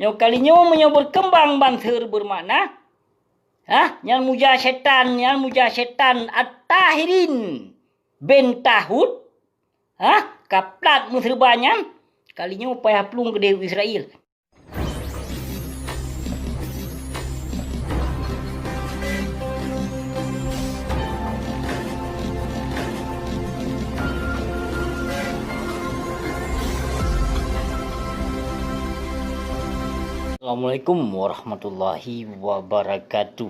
Nyo kalinya menyo berkembang banser bermakna. Yang muja setan at-tahirin ben tahud. Kaplat musribanyan. Kalinya payah plung ke Dewi Israel. Assalamualaikum warahmatullahi wabarakatuh.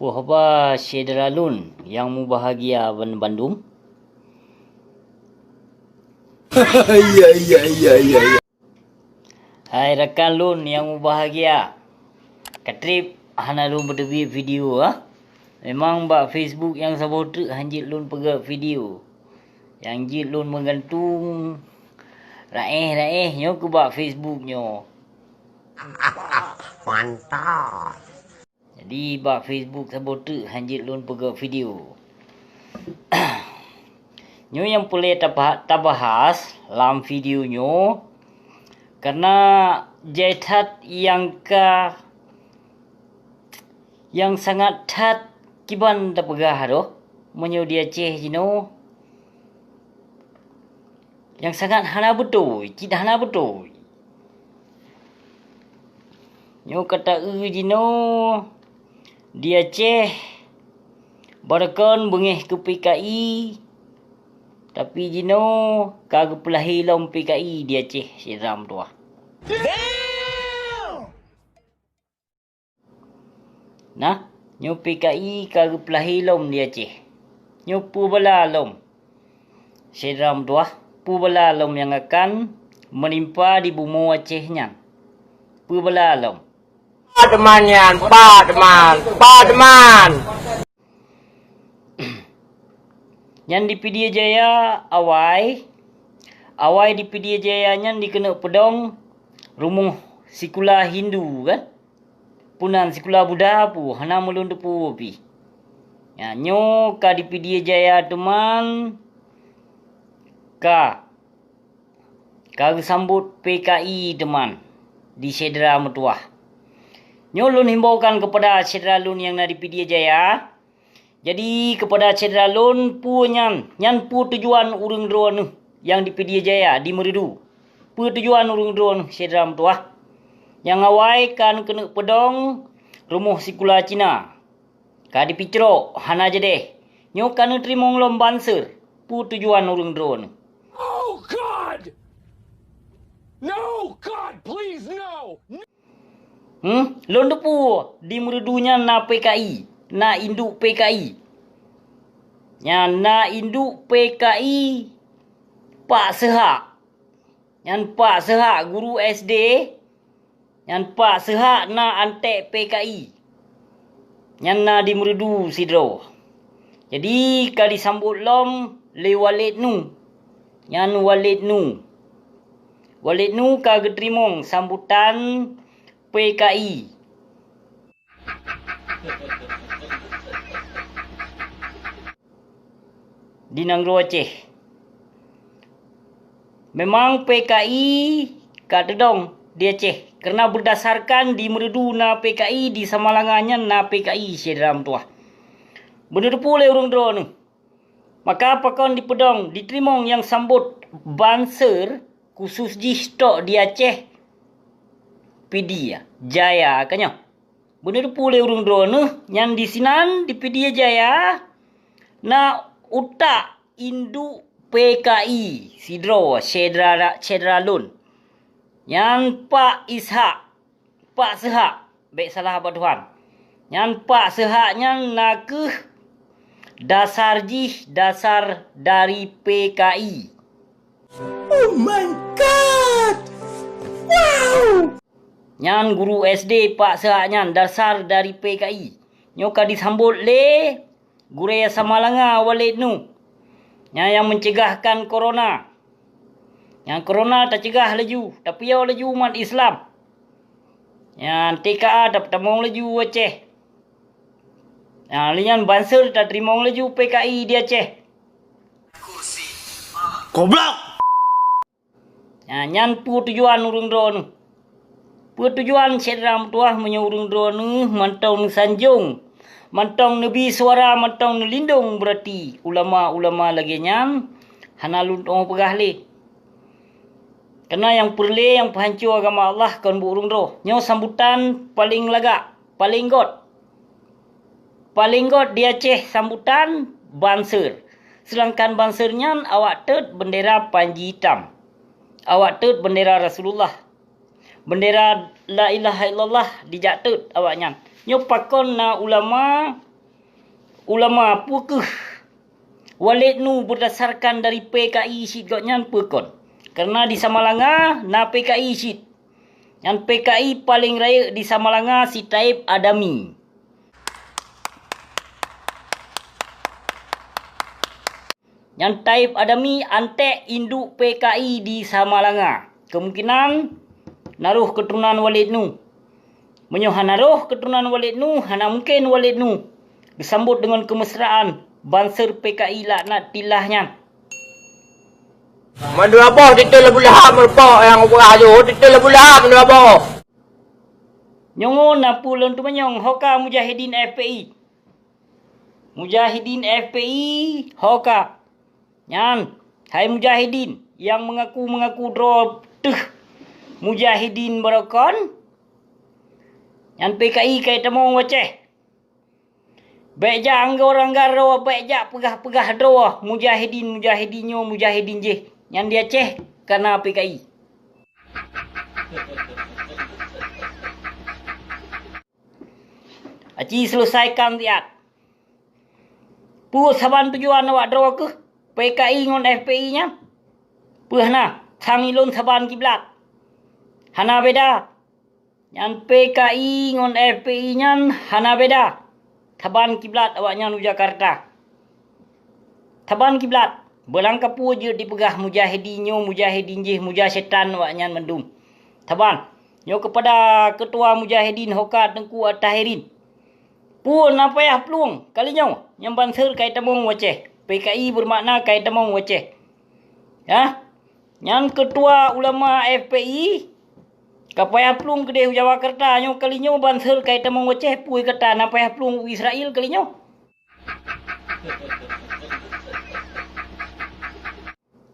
Wahaba Syedralun yang bahagia Bandung. Ya. Hai rekan lun yang bahagia. Katrip hana lun berdebi video Memang bak Facebook yang sabotre hanjit lun pega video. Yang jit lun menggantung raih nyo ke bak Facebook nyo. Mantap. Jadi bak Facebook sabotre hanjit lun pega video. Nyo yang boleh tabahas dalam video nyo karena jaitat yang sangat tat kiban tapegah doh menyo dia ceh jino yang sangat hana betul, tidak hana betul. Nyo kata jino dia ceh barakon bengeh ke PKI tapi jino kagak pelahi lom PKI dia ceh siram tu Nah, nyo PKI kagak pelahi lom dia ceh. Nyo pu bala lom. Siram tu pu bala lom yang akan menimpa di bumi Acehnya. Pu bala lom. Pademan. Yang di Pedia Jaya awai di Pedia Jaya nyan dikena pedong rumuh sikula Hindu kan. Punan sikula Buddha pu hana mulun depu pi. Ya nyo ka di Pedia Jaya teman ka sambut PKI teman di Sedra Metuah. Nyo lun himbaukan kepada Sedra lun yang di Pedia Jaya. Jadi kepada Cedera Lun pu nyan pu tujuan urang drone yang di Pedia Jaya di Merdu. Pu tujuan urang drone Cedera Metuah. Yang awai kan kena pedong rumuh sikula Cina. Ka di Picro hana jede. Nyo kan trimong lom banser pu tujuan urang drone. Oh God. No God, please no. Lon depu di Merdunya na PKI. Na induk PKI. Na induk PKI Pak Sehak. Yang Pak Sehak guru SD. Yang Pak Sehak na antek PKI. Yang na di Merdu sidro. Jadi kali sambut lom le Walid nu. Yang Walid nu kagak terimong sambutan PKI. Di Nanggro Aceh. Memang PKI kadedong di Aceh. Kerana berdasarkan di Merdu na PKI, di Samalangannya na PKI Sedram tuah. Bener pula urang drone. Maka pakon di pedong, di Trimong yang sambut banser khusus di stok di Aceh. Pedia Jaya kanya. Bener pula urang drone yang di sinan di Pedia Jaya na utak induk PKI sidro Cedera Lun yang Pak Sehak baik salah abad Tuhan yang Pak Sehaknya nak dasar dari PKI. Oh my God. Wow. Yang guru SD Pak Sehaknya dasar dari PKI. Nyoka disambut le Guraya Samalanga Walid nu. Yang mencegahkan corona. Yang corona tak cegah laju. Tapi ya laju umat Islam. Yang TKA tak temong laju Aceh. Yang lian banser tak terimong laju PKI di Aceh. Goblok. Nyan pu tujuan urang drone. Pertujuan sedram tuah menyurung drone mantong sanjung. Mantong nebi suara mantong lindung berarti ulama-ulama lagi nyan hanalun tong pegah le. Karena yang perle yang penghancur agama Allah kan burung roh. Nyo sambutan paling laga, paling god. Paling god dia Aceh sambutan banser. Sedangkan bansernya awak tet bendera panji hitam. Awak tet bendera Rasulullah. Bendera la ilaha illallah dijak tet awaknya. Nyo pakon na ulama pukeh. Walid nu berdasarkan dari PKI syit gotnya pakon. Karena di Samalanga na PKI syit. Yang PKI paling raya di Samalanga si Taib Adami. Yang Taib Adami antek induk PKI di Samalanga. Kemungkinan naruh keturunan Walid nu. Menyohan naruh keturunan Walid nu, hana mungkin Walid nu disambut dengan kemesraan banser PKI laknat tilahnya. Mandu apa titel bulah merpa yang beraju titel bulah mandu apa. Nyongon na pulon tu manyong hoka mujahidin FPI. Mujahidin FPI hoka. Nyan, hai mujahidin yang mengaku draw mujahidin Barakon. Yang PKI kai temong waceh. Baik ja anggar rawa, baik ja pegah draw mujahidinyo mujahidin je. Yang dia Aceh karena PKI. Aci selesaikan tiat. Pu saban tujuan awak draw ke PKI ngon FPI nya. Puh na thangilon saban kiblat. Hana beda. Yang PKI ngon FPI nyan hana beda. Taban kiblat awaknya nu Jakarta. Taban kiblat. Belang kapu je dipegah mujahidinyo, mujahidin je, mujah setan awaknya mendung. Taban. Nyo kepada ketua mujahidin Hoka Tengku At-Tahirin. Pun apa ya peluang kalinya yang banser kai temong waceh. PKI bermakna kai temong waceh. Ya. Yang ketua ulama FPI kapaya plung kedeh Jawa Kerta nyo kalinyo banser kai temong waceh pui kata napaya plung Israel kalinyo.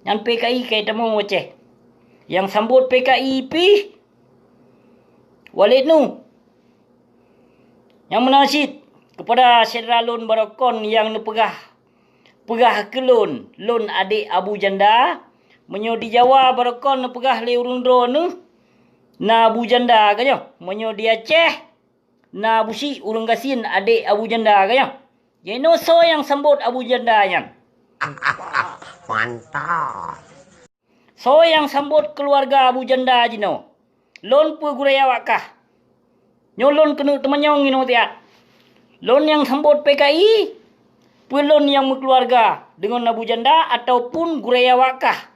Yang PKI kai temong waceh. Yang sambut PKI pi Walid nu. Yang menasid kepada Saudara Lon Barakon yang nepegah kelon adik Abu Janda menyo di Jawa Barakon nepegah le urung dro nu. Na Abu Janda kanyo menyo di Aceh na busi urung gasin adik Abu Janda kanyo. Jeno so yang sambut Abu Janda nya. Mantap. So yang sambut keluarga Abu Janda jino. Lon pu guraya wakah. Nyolon kenu temanyong ino tiat. Lon yang sambut PKI pelon yang berkeluarga dengan Abu Janda ataupun guraya wakah.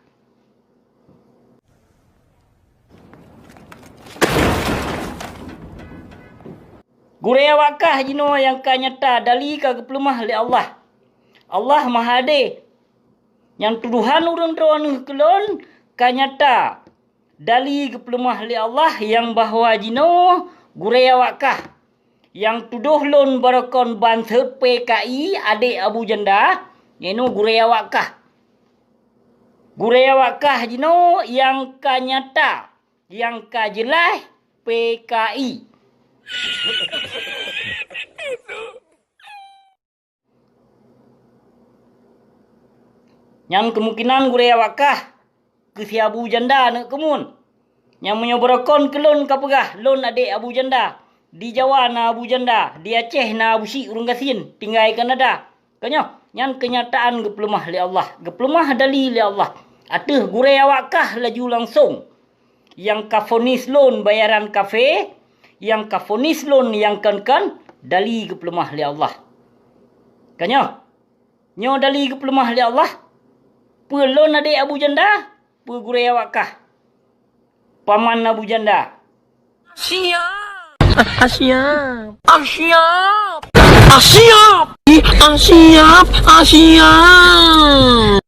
Guraya wakah jino yang kanyata dali ka kepelemah oleh Allah. Allah Maha Ade. Yang tuduhan urang droan kelon kanyata dali kepelemah oleh Allah yang bahwa jino guraya wakah. Yang tuduh lon Barakon banser PKI adik Abu Janda yaitu guraya wakah. Guraya wakah jino yang kanyata yang kajelas PKI. Yang kemungkinan guraya wakah ke si Abu Janda nak kemun. Yang menyobarakon kelon kapegah lon adik Abu Janda. Di Jawa na Abu Janda, di Aceh na Abu Syik urung gasin, tinggal Kanada. Kanyo, yang kenyataan gepelemah li Allah, gepelemah dali li Allah. Atuh guraya wakah laju langsung. Yang kafonis lon bayaran kafe, yang kafonis lon yang kan dali gepelemah li Allah. Kanyo, nyo dali gepelemah li Allah. Pelon adik Abu Janda, pe guraya wakah. Paman Abu Janda. Siap. Siap. Siap. Siap. Siap.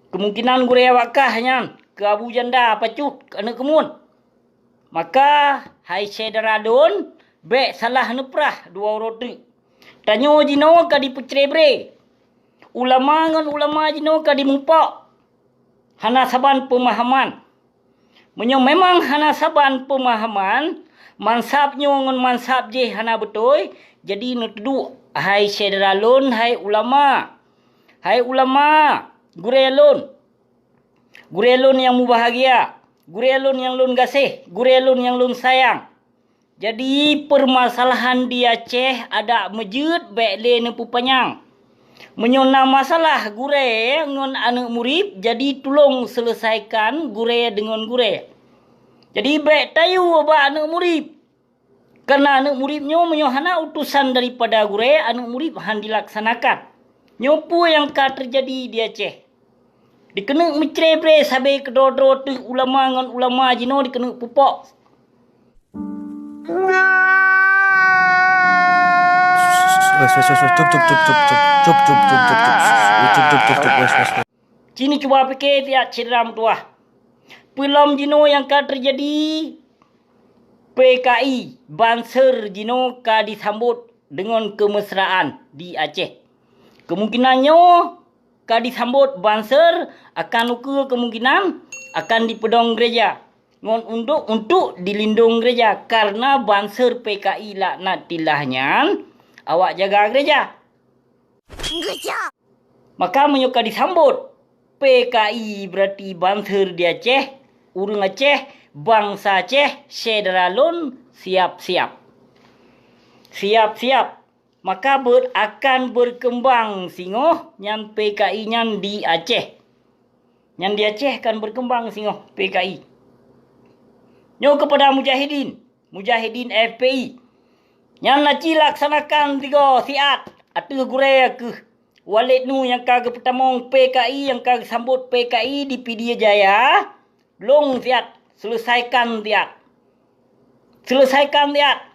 Kemungkinan guraya wakahnya ke Abu Janda pacut ke anak kemun. Maka hai saudara don, be salah neprah dua roti. Tanyo jino ka di pecrebre. Ulama ngan ulama jino ka di mumpak. Hana saban pemahaman. Menyo memang hana saban pemahaman, mansabnyo ngan mansab je hana betul. Jadi nutudu hai saudara lon, hai ulama. Hai ulama, gurelon. Gurelon yang mubahagia. Gurelon yang lun gasih. Gurelon yang lun sayang. Jadi permasalahan di Aceh ada mejut bekle ne pupanyang. Menyona masalah gure ngon anak murid, jadi tolong selesaikan gure dengan gure. Jadi bek tayu ba anak murid. Karena anak muridnya menyohana utusan daripada gure, anak murid han dilaksanakan. Nyopu yang ka terjadi di Aceh. Dikena mecrebre sabe kedodro tu ulama ngan ulama jino dikena pupok. Cini cuba fikir tiap ceram tua. Pelom jino yang ka terjadi PKI Banser jino ka disambut dengan kemesraan di Aceh. Kemungkinannya ka disambut Banser akan ukur kemungkinan akan dipedong gereja. Ngon untuk dilindung gereja karena Banser PKI laknat tilahnya awak jaga gereja. Maka menyuka disambut PKI berarti Banser di Aceh, urang Aceh, bangsa Aceh, saudara lon siap-siap. Siap-siap. Maka akan berkembang singoh yang PKI nyan di Aceh. Yang di Aceh akan berkembang singoh PKI. Nyo kepada mujahidin. Mujahidin FPI. Yang naci laksanakan 3 siat. Atu gure ke. Walid nu yang kagak pertama PKI yang kagak sambut PKI di Pidia Jaya. Long siat. Selesaikan siat. Selesaikan siat.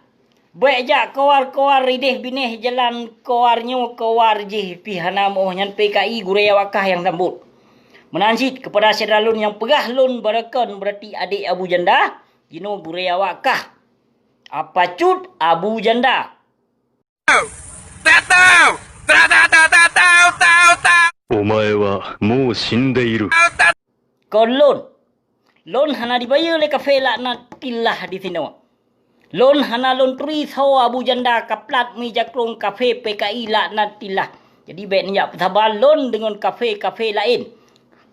Baik jak kawar-kawar ridih binih jalan kawarnyo kawar je pihana moh nyan PKI gure wakah yang sambut. Menansit kepada saudara lun yang pegah lun barakan berarti adik Abu Janda. Jino gure wakah. Apa cut Abu Janda. Tatau! Omae wa mou shindeiru. Kon lon hana dibayar le kafe laknat tilah di sini. Lon hana lon turis ho Abu Janda kaplat mi jakrong kafe PKI laknat tilah. Jadi baik ni jak persabar lon dengan kafe-kafe lain.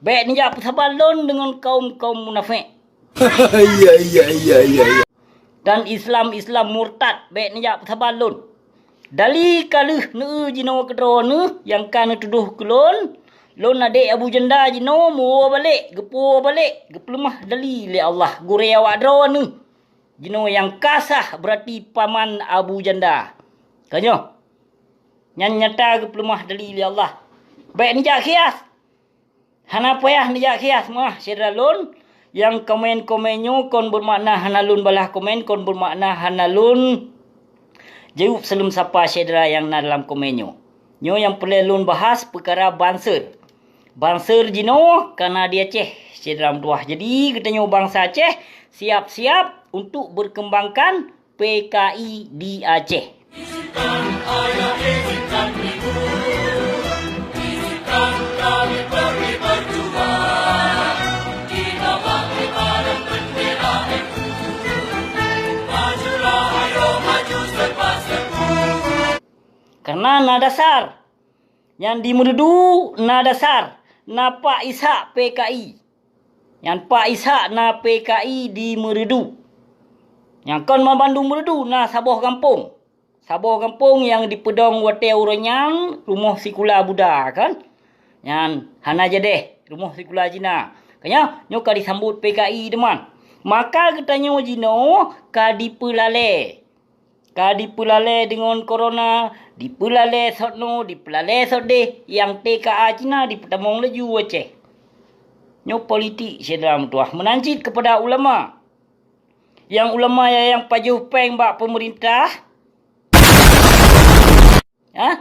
Baik ni jak persabar lon dengan kaum-kaum munafik. Ya. Dan Islam murtad baik ni jak persabar lon. Dali kaluh ne jino kedro ne yang kan tuduh kelon. Lon adik Abu Janda jino mu balik, gepu balik, geplemah dali le Allah gure awak dro ne. Jino yang kasah berarti paman Abu Janda. Kanyo. Nyan nyata geplemah dali le Allah. Baik ni jak khias. Hana payah ni jak khias mah saudara lon yang komen-komennya kon bermakna hanalun balah komen kon bermakna hanalun jauh sebelum siapa saudara yang na dalam komennya. Nyo yang perlu lun bahas perkara Banser. Banser jino karena dia Aceh saudara tuah. Jadi katanya bangsa Aceh siap-siap untuk berkembangkan PKI di Aceh. Karena na dasar yang dimerudu na dasar na Pak Ishak PKI. Yang Pak Ishak na PKI di Meredu. Yang kon Bandung Meredu na Sabah Kampung. Sabah Kampung yang di Pedong Wate Uranyang rumah Sikula Buddha kan. Yang hana jedeh rumah Sikula Jina. Kanya nyoka disambut PKI teman. Maka katanya jino ka dipelale. Ka dipelale dengan corona, dipelale sotno, dipelale sotde yang TKA Cina di Petamong Leju Aceh. Nyo politik saudara tuah menancit kepada ulama. Yang ulama yang pajuh peng bak pemerintah.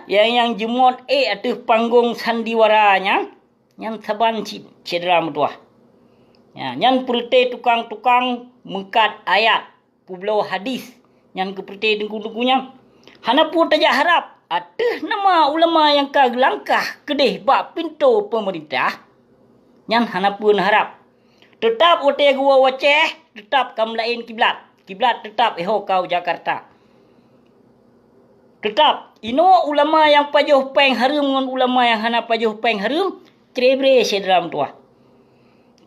Yang jemot atuh panggung sandiwaranya yang saban saudara tuah. Ya, nyan perite tukang-tukang mengkat ayat publau hadis. Nyan ke perite dengku-dengkunya. Hana pun tajak harap. Ada nama ulama yang ka langkah kedih bak pintu pemerintah. Nyan hana pun harap. Tetap ote gua waceh. Tetap kam lain kiblat. Kiblat tetap kau Jakarta. Tetap. Ino ulama yang pajuh peng harum dengan ulama yang hana pajuh peng harum. Cerebre sedram tuah.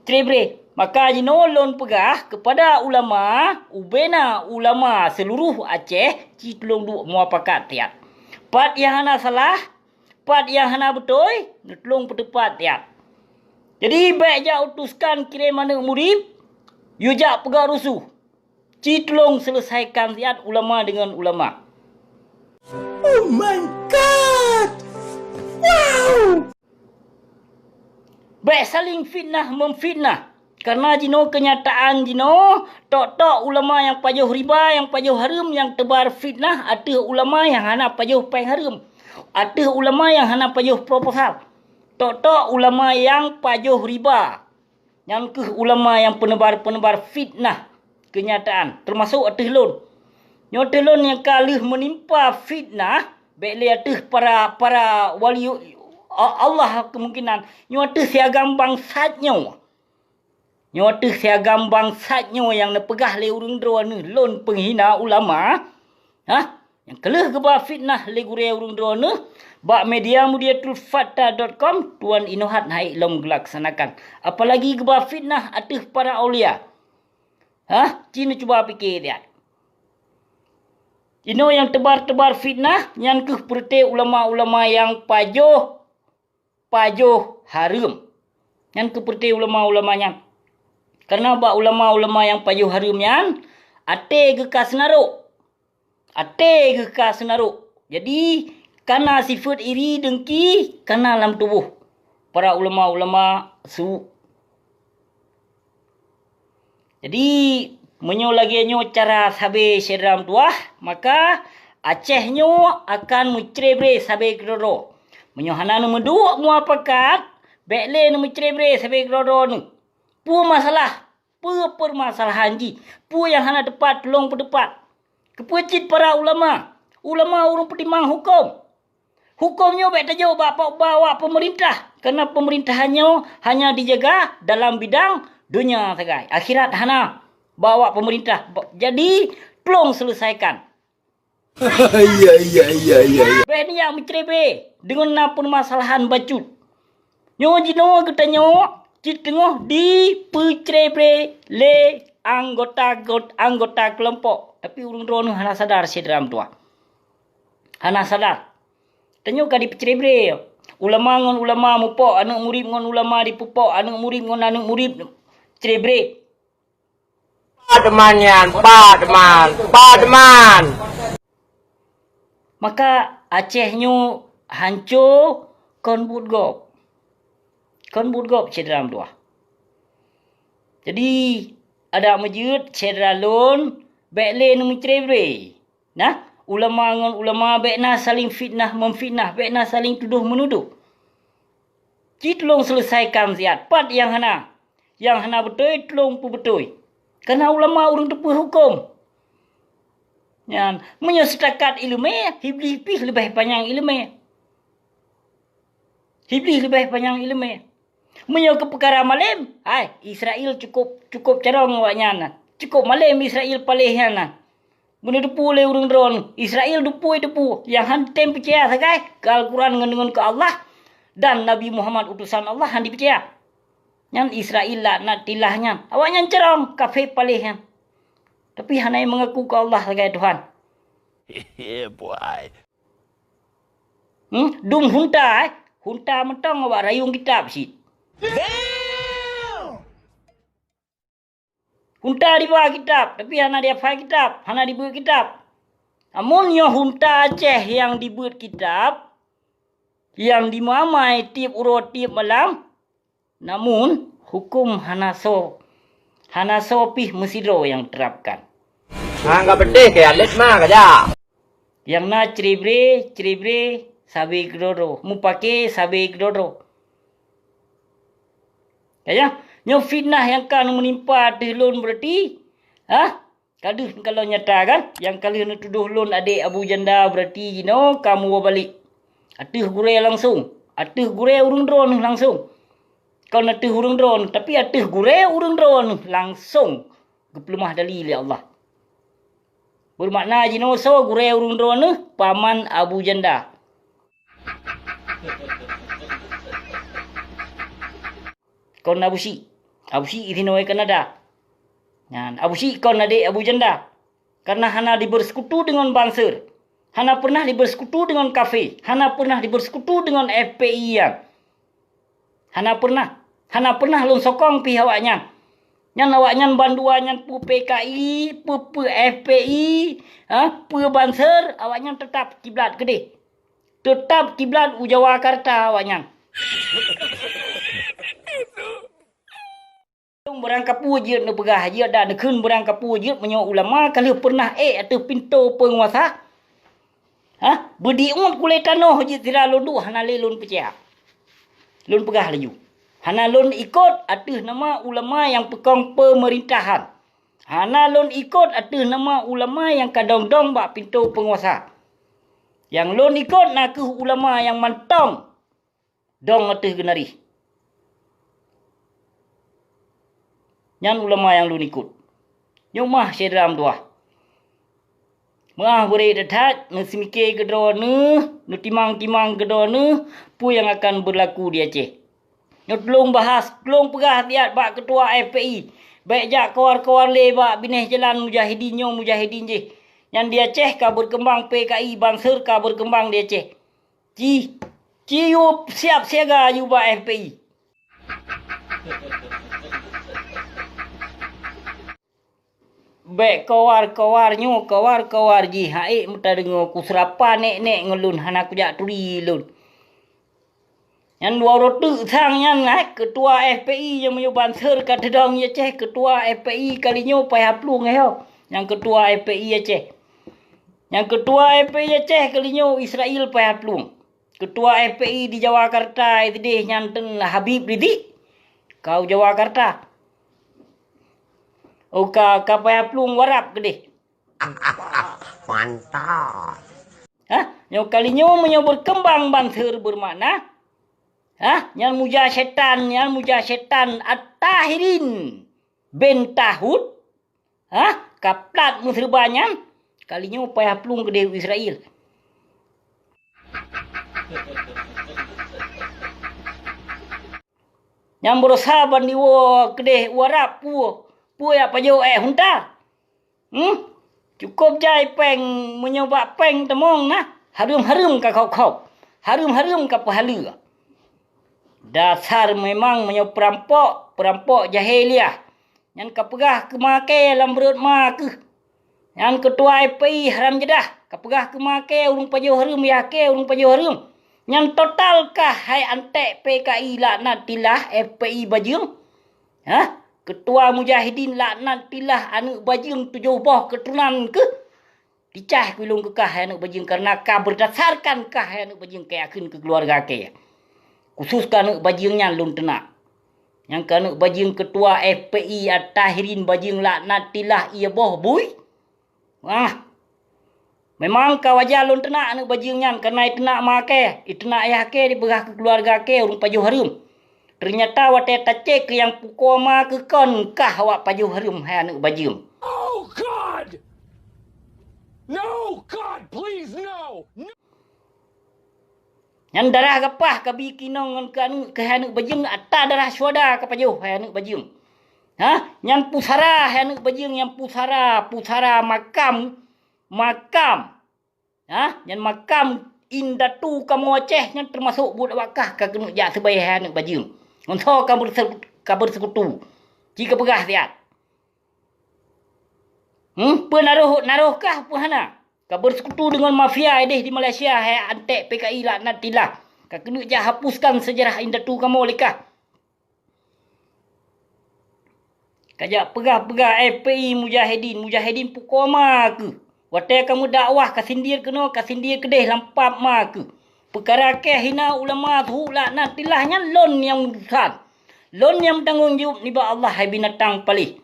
Cerebre. Maka jinolon pegah kepada ulama, ubena ulama seluruh Aceh, citlong duk muapakat tiap. Pat yang hana salah, pat yang hana betul, netlong petepat tiap. Jadi baik jak utuskan kirim mana murid, you jak pegah rusuh. Citlong selesaikan tiap ulama dengan ulama. Oh my God! Wow! Baik saling fitnah memfitnah. Karena jino kenyataan jino, tok-tok ulama yang pajuh riba, yang pajuh harum, yang tebar fitnah, ada ulama yang hana pajuh peng harum. Ada ulama yang hana pajuh proposal. Tok-tok ulama yang pajuh riba. Yang ke ulama yang penebar-penebar fitnah kenyataan. Termasuk ada lon. Nyote lon yang kalih menimpa fitnah, baiklah ada para wali Allah kemungkinan. Nyote siagam bangsatnya. Nyata siagam bangsatnya yang nepegah le urung dua ni lon penghina ulama. Yang kelih ke bah fitnah le gure urung dua ni. Bak media mudiatulfata.com Tuan Inohat naik lom gelaksanakan. Apalagi ke bah fitnah atas para aulia. Cina cuba fikir dia. Ino yang tebar-tebar fitnah yang ke perti ulama-ulama yang pajuh harum. Yang ke perti ulama-ulamanya. Karena bak ulama-ulama yang pajuh harum yan, ate ke ka senaruk. Ate ke ka senaruk. Jadi, karena sifat iri dengki, karena dalam tubuh para ulama-ulama su. Jadi, menyo lagi nyo cara sabe sedram tuah, maka Aceh nyo akan mencerebre sabe kedoro. Menyo hana nu meduk muapakat, bekle nu mencerebre sabe kedoro ni. Pu masalah, permasalahan ji. Pu yang hana tepat, tolong berdepat. Kepucit para ulama. Ulama urung pertimang hukum. Hukumnya baik tajuk bawa pemerintah. Kerana pemerintahannya hanya dijaga dalam bidang dunia sagai. Akhirat hana bawa pemerintah. Jadi, tolong selesaikan. Ya. Baik ni yang mencerebe dengan permasalahan bacut. Nyo jino kita nyo. Tengah di percerebre le anggota kelompok. Tapi urung drone hana sadar sedram tua. Hana sadar. Tengok ka di percerebre. Ulama ngon ulama mupok, anak murid ngon ulama dipupok, anak murid ngon anak murid cerebre. Pademan yan, pademan. Maka Acehnya hancur kon budgop. Kon budgop cedram dua. Jadi ada majud cedra lon bekle nu cerebre. Nah, ulama ngon ulama bekna saling fitnah memfitnah, bekna saling tuduh menuduh. Tolong selesaikan ziat pat yang hana. Yang hana betul tolong pu betul. Karena ulama urang tepuh hukum. Yang menyesetakat ilmu, hiblis lebih panjang ilmu. Hiblis lebih panjang ilmu. Menyo ke perkara malam, Israel cukup carong awaknya. Cukup malam Israel palihnya na. Benda depu le urang drone. Israel depu. Yang hantem percaya sagai ke Al-Quran dengan ke Allah dan Nabi Muhammad utusan Allah han dipercaya. Yang Israel laknat tilahnya. Awaknya carong kafir palihnya. Tapi hanai mengaku ke Allah sebagai Tuhan. Yeah, boy. Dum hunta, hunta mentang awak rayung kitab si. Hunta di bawah kitab, tapi hana dia file kitab, hana dibuat kitab. Amun yo hunta Aceh yang dibuat kitab, yang dimamai tiap urut tiap malam, namun hukum hana sopih mesidro yang terapkan. Enggak pedih kayak alit mah kaja. Yang na cerebre sabe grodro, mupake sabe grodro. Ya, Nyo fitnah yang kan menimpa atas lon berarti. Kaduh kalau nyata kan. Yang kalian tuduh lon adik Abu Janda berarti kamu balik. Atas gure langsung. Atas gure urung drone langsung. Kau nak atas urung drone. Tapi atas gure urung drone langsung. Geplemah dalil ya Allah. Bermakna so gure urung drone paman Abu Janda. Kau nak Abu Syik. Abu Syik itinoy Kanada. Abu Syik kau adik Abu Janda. Karena hana dibersekutu dengan Banser. Hana pernah dibersekutu dengan kafe. Hana pernah dibersekutu dengan FPI yang. Hana pernah lon sokong pi awaknya. Yang awaknya banduannya pu PKI, pu FPI, pu Banser, awaknya tetap kiblat gede. Tetap kiblat Jawakarta awaknya. Berangkap wujud na pegah dia dah nekun berangkap wujud menyo ulama kalau pernah atau pintu penguasa. Berdiun kulit tanah je tira londu hana lelun pecah. Lun pegah laju. Hana lun ikut atas nama ulama yang pegang pemerintahan. Hana lun ikut atas nama ulama yang kadang-dong bak pintu penguasa. Yang lun ikut nak ke ulama yang mantong dong atas genari. Yang ulama yang lu ikut. Nyomah sedram tuah. Mah boleh detat, nusimike gedro nu timang-timang gedro pu yang akan berlaku di Aceh. Nyot belum bahas, belum pegah tiat bak ketua FPI. Baik jak kawar-kawar le bak bineh jalan mujahidin je. Yang di Aceh ka berkembang PKI Banser ka berkembang di Aceh. Ci you siap siaga you bak FPI. Baik kawar ji haik muta dengar ku serapa nek ngelun hana ku jak turi lun. Yang dua rotu sang yang ketua FPI yang menyo Banser kat dedang Aceh, ketua FPI kalinyo payah plung Yang ketua FPI Aceh. Yang ketua FPI Aceh kalinyo Israel payah plung. Ketua FPI di Jawakarta itu deh nyanten Habib Rizik. Kau Jawakarta. Ka payah plung warap gede. Mantap. Yang kalinyo menyo berkembang Banser bermakna yang muja setan At-Tahirin bin Tahud kaplat musribanyan kalinyo payah plung gede Israel. Yang berusaha bandiwo gede warap pu ya pajo hunta. Cukup jai peng menyoba peng temong harum-harum ka kau. Harum-harum ka pahala. Dasar memang menyo perampok jahiliah. Yang kapegah ke make lambrut mak. Yang ketua FPI haram jedah kapegah ke make urung pajo harum ya ke urung pajo harum. Yang total kah hai antek PKI laknatillah FPI bajung. Ketua Mujahidin laknatillah anak bajung 7 boh keturunan ke. Dicah kulung kekah anak bajung karena ka berdasarkan kah anak bajung ke akan ke keluarga ke. Khusus ka anak bajungnya lun tenak. Yang ka anak bajung ketua FPI At-Tahirin bajung laknatillah ia boh bui. Memang ka wajah lun tenak anak bajungnya karena itenak make, itenak ayah ke dibegah ke keluarga ke urung pajuh harum. Ternyata wate tacek yang pukoma ke kon kah awak pajuh harum hai anak bajung. Oh God! No, God, please no! Yang darah gapah ka bikinong ke anak bajung atta darah syuhada ka pajuh hai anak bajung. Yang pusara hai anak bajung yang pusara makam. Yang makam indatu kamu Aceh yang termasuk budak wakah ka kenu jak sebaik hai anak bajung. Ngonso kabar sekutu. Jika pegah tiat. Naruh kah puhana? Kabar sekutu dengan mafia di Malaysia hai antek PKI laknatillah. Ka kenu jak hapuskan sejarah indatu kamu lekah. Kajak pegah FPI Mujahidin pukoma ke. Wate kamu dakwah kasindir kedeh lampap ma ke. Perkara ke hina ulama tu laknatilahnya lon yang urusan. Lon yang bertanggungjawab ni ba Allah hai binatang palih.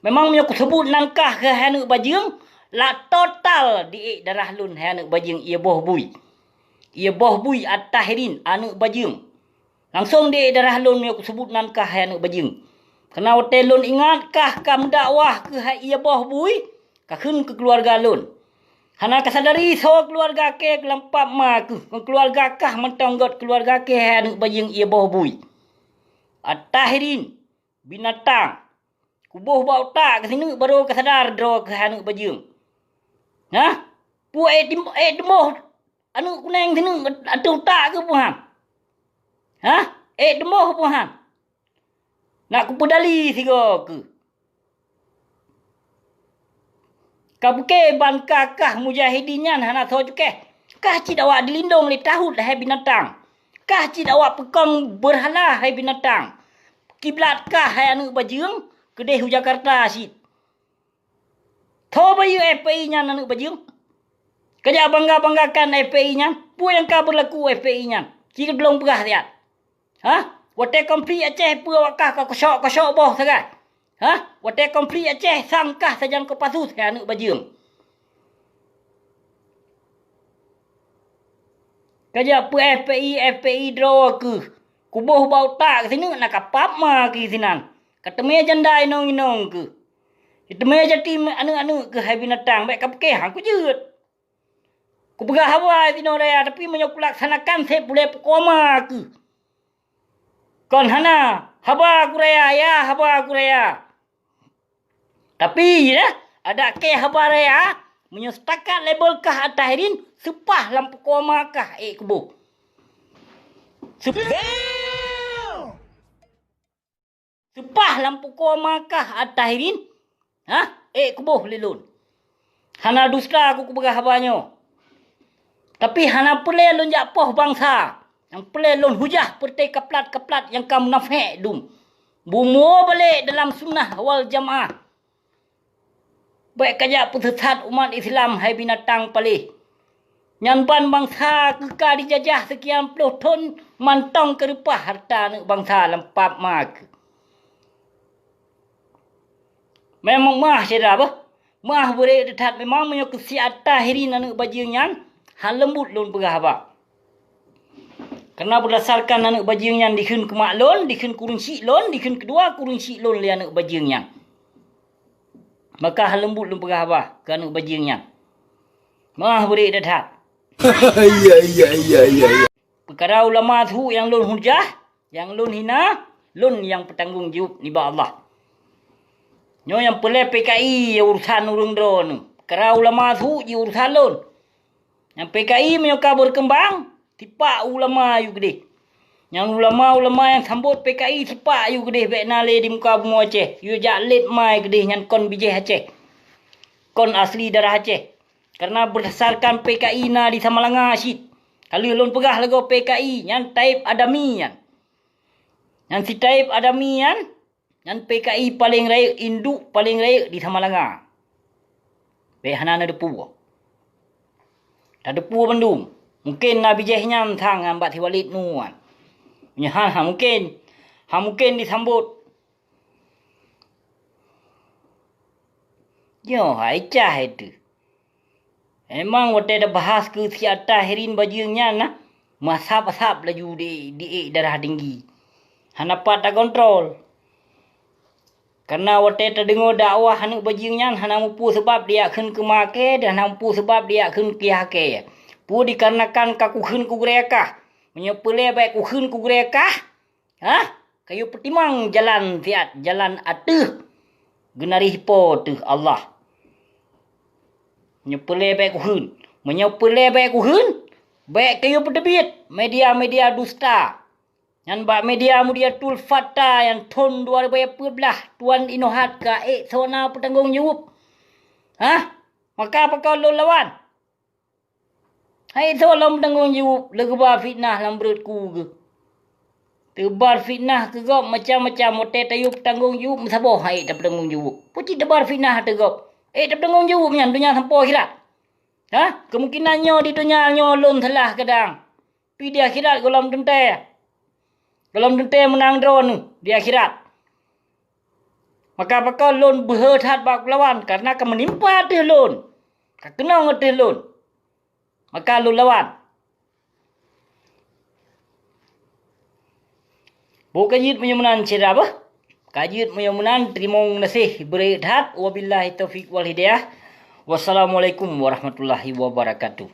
Memang punya sebut nangkah ke hai anak bajing, la total di darah lon hai anak bajing ia boh bui. Ia boh bui at-tahirin anak bajing. Langsung di darah lon punya sebut nangkah hai anak bajing. Kena hotel lon ingat kah kam dakwah ke hai ia boh bui, ka khun ke keluarga lon. Hana kasadari so keluarga ke kelampap ma ke keluarga kah mentonggot keluarga ke hai anak bajing ia boh bui. At-tahirin binatang. Kubuh bau tak ke sini baru kesadar draw ke anak bajing. Ha? Pu demoh anu kuneng sini atuh tak ke puhan? Ha? Demoh puhan. Nak ku pedali sigo ke? Kabuke ban kakah mujahidinyan hana so juke. Kah cid awak dilindung li tahut hai binatang. Kah cid awak pekong berhala hai binatang. Kiblat kah hai anak bajing? Kedai Jakarta si. Tho bayu FPI nya anak bajing. Kerja bangga-banggakan FPI nya. Pu yang ka berlaku FPI nya. Jika belum perah dia. Ha? Wate komplit Aceh pu wakah ka kosok boh sagai. Ha? Wate komplit Aceh sangkah sajan ke pasus hai anak bajing. Kerja pu FPI draw ke. Kubuh bau tak ke sini nak kapap ma ke sinan. Kata me janda inong ke. Itu me jati anu ke hai binatang baik kapke hang ku jeut. Ku pegah hawa tino raya tapi menyok laksanakan se boleh koma ke. Kon hana haba ku raya ya haba ku raya. Tapi ya ada ke haba raya menyestakat label kah atahirin sepah lampu koma kah kubuh. Sepah lampu koma kah at-tahirin? Ha? Kubuh lilun. Hana dusta aku kubegah habanyo. Tapi hana pele lon japoh bangsa. Yang pele lon hujah pertai keplat-keplat yang kam nafek dum. Bumo balik dalam sunnah wal jamaah. Baik kajak pusat umat Islam hai binatang palih. Nyanpan bangsa keka dijajah sekian puluh ton mantong kerupah harta nak bangsa lempap mak. Memang mah saya apa? Mah boleh dekat memang punya kesiatan hirin anak bajingnya hal lembut lon pegah apa. Karena berdasarkan anak bajingnya dikun ke mak lon, dikun kurung si lon, dikun kedua kurung si lon li anak bajingnya. Maka hal lembut lon pegah apa ke anak bajingnya. Mah boleh dekat. Ya. Perkara ulama tu yang lon hujah, yang lon hina, lon yang bertanggung jawab ni ba Allah. Nyo yang pele PKI urusan urung drone. Perkara ulama tu urusan lon. Yang PKI menyoka berkembang, tipak ulama yu gede. Yang ulama-ulama yang sambut PKI tipak yu gede bek nale di muka bumi Aceh. Yu jak let mai gede yang kon bijih Aceh. Kon asli darah Aceh. Karena berdasarkan PKI na di Samalanga asyid. Kalau lon pegah lagu PKI yang Taib Adami yan. Yang si Taib Adami yan, yang PKI paling raya, induk paling raya di Samalanga. Behana na depu. Dah depu Bandung. Mungkin na bijihnya tangan bat Walid nuan. Punya mungkin disambut. Yo, aicah itu. Emang waktu ada bahas ke si atahirin bajingnya nah. Masap-asap laju di darah tinggi. Hanapat tak kontrol. Karena waktu terdengar dakwah anak bajingnya hana mampu sebab dia akan ke make dan mampu sebab dia akan ke hake. Pu dikarenakan kakuhun ku gerekah. Menyepele baik kuhun ku gerekah. Ha? Kayu pertimang jalan tiat, jalan atuh. Genari hipo tuh Allah. Menyepele baik kuhun. Menyepele baik kuhun. Baik kayu perdebit. Media-media dusta. Yang bak media mudia tul fata yang tahun 2014 Tuan Inohat ka sona bertanggung jawab. Ha? Maka apa kau lo lawan? Hai so lo bertanggung jawab legebar fitnah dalam perutku ke. Tebar fitnah ke gop macam-macam motel tayu bertanggung jawab mesabah hai tak bertanggung jawab. Puci tebar fitnah te gop. Tak bertanggung jawab nyan dunia sampai akhirat. Ha? Kemungkinannya di dunia nyo lon telah kadang. Pi di akhirat golam tentai. Dalam tentu menang draw ni di akhirat. Maka bakal lon berhad bak lawan karena akan menimpa hati lon. Kena ngerti lon. Maka lon lawan. Bukan jid menyamanan cerita apa? Kajit menyamanan terima kasih berehat. Wabillahi taufiq wal hidayah. Wassalamualaikum warahmatullahi wabarakatuh.